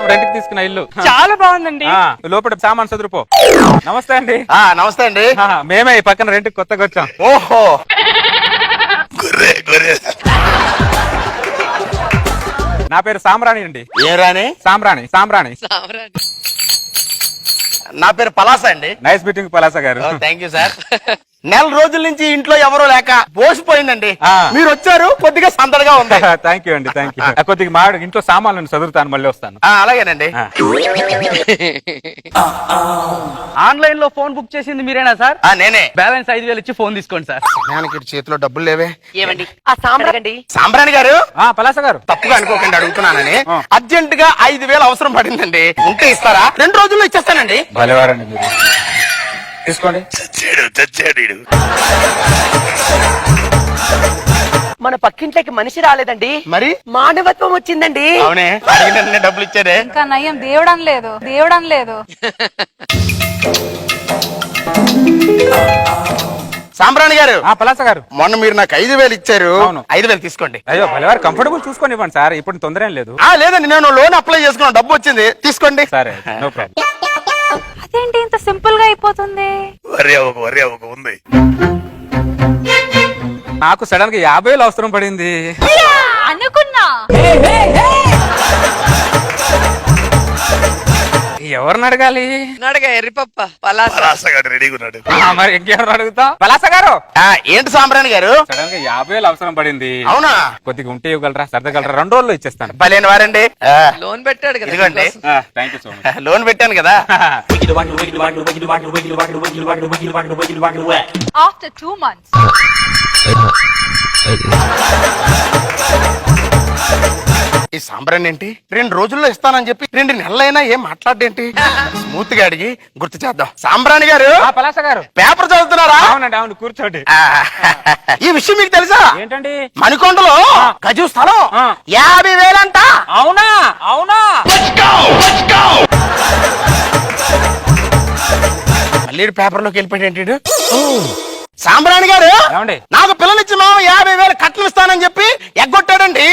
రెంట్కి తీసుకున్న ఇల్లు. చాలా బాగుందండి. లోపల సామాన్ చదురుపో. నమస్తే అండి. నమస్తే అండి. మేమే ఈ పక్కన రెంట్కి కొత్తగా వచ్చాం. ఓహో, నా పేరు సాంబ్రాణి అండి. ఏ రాని? సాంబ్రాణి. సాంబ్రాణి. నా పేరు పలాస అండి. నైస్ మీటింగ్ పలాస గారు. Thank you sir. నెల రోజుల నుంచి ఇంట్లో ఎవరో లేక పోసిపోయిందండి. మీరు వచ్చారు, కొద్దిగా సందడిగా ఉంది. థ్యాంక్ యూ అండి, థ్యాంక్ యూ. కొద్దిగా మా ఇంట్లో సామాన్లను చదువుతాను, మళ్ళీ వస్తాను. అలాగేనండి. ఆన్లైన్ లో ఫోన్ బుక్ చేసింది మీరేనా సార్? నేనే. బ్యాలెన్స్ 5,000 ఇచ్చి ఫోన్ తీసుకోండి సార్. నాన్నకి చేతిలో డబ్బులు లేవే. ఏమండి ఆ సాంబ్రాణి సాంబ్రాణి గారు, పలాస గారు, తప్పుగా అనుకోకండి, అడుగుతున్నానని. అర్జెంట్ గా 5,000 అవసరం పడిందండి. ఉంటే ఇస్తారా? 2 రోజుల్లో ఇచ్చేస్తానండి. భలేవారండి మీరు. తీసుకోండి. మన పక్కింట్లోకి మనిషి రాలేదండి, మరి మానవత్వం వచ్చిందండి. అవునే, అడిగిన డబ్బులు ఇచ్చారే. ఇంకా నయ్యం దేవుడం లేదు. సాంబ్రాణి గారు, పలాస గారు, మొన్న మీరు నాకు 5,000 ఇచ్చారు. అవును. 5,000 తీసుకోండి. అయ్యో భలేవారు, కంఫర్టబుల్ చూసుకొని ఇవ్వండి సార్, ఇప్పుడు తొందర ఏం లేదు. లేదండి, నేను లోన్ అప్లై చేసుకున్నాను, డబ్బు వచ్చింది, తీసుకోండి. సరే, నో ప్రాబ్లం. అదేంటి ఇంత సింపుల్ గా అయిపోతుంది? ఉంది. నాకు సడన్ గా 50,000 అవసరం పడింది. అనుకున్నా. ఎవరిని అడగాలి? ఎర్రిపప్ప పలాస మరి ఇంకెవరు అడుగుతా? పలాస గారు. ఏంటి సాంబ్రాణి గారు? సడన్ గా 50,000 అవసరం పడింది. అవునా? కొద్దిగా ఉంటే ఇవ్వగలరా, సర్దగలరా? 2 రోజుల్లో ఇచ్చేస్తాను. భలేని వారండి. లోన్ పెట్టాడు కదా. ఇదిగోండి, thank you so much. Loan పెట్టాను కదా. After 2 months. ఈ సాంబ్రాణి ఏంటి 2 రోజుల్లో ఇస్తానని చెప్పి 2 నెలలైనా ఏం మాట్లాడేంటి? స్మూత్ గా అడిగి గుర్తు చేద్దాం. సాంబ్రాణి గారు, పలాస గారు, పేపర్ చదువుతున్నారా? అవునండి, అవును, కూర్చోండి. ఈ విషయం మీకు తెలుసా? ఏంటండి? మణికొండలో గజు స్థలం 50,000 అంట. అవునా? అవునా? మళ్ళీ పేపర్ లోకి వెళ్ళిపోయాడు. సాంబ్రాణి గారు, ఏమండి? నాకు పిల్లనిచ్చి మామ 50,000 కట్నం ఇస్తానని చెప్పి ఎగ్గొట్టాడండి.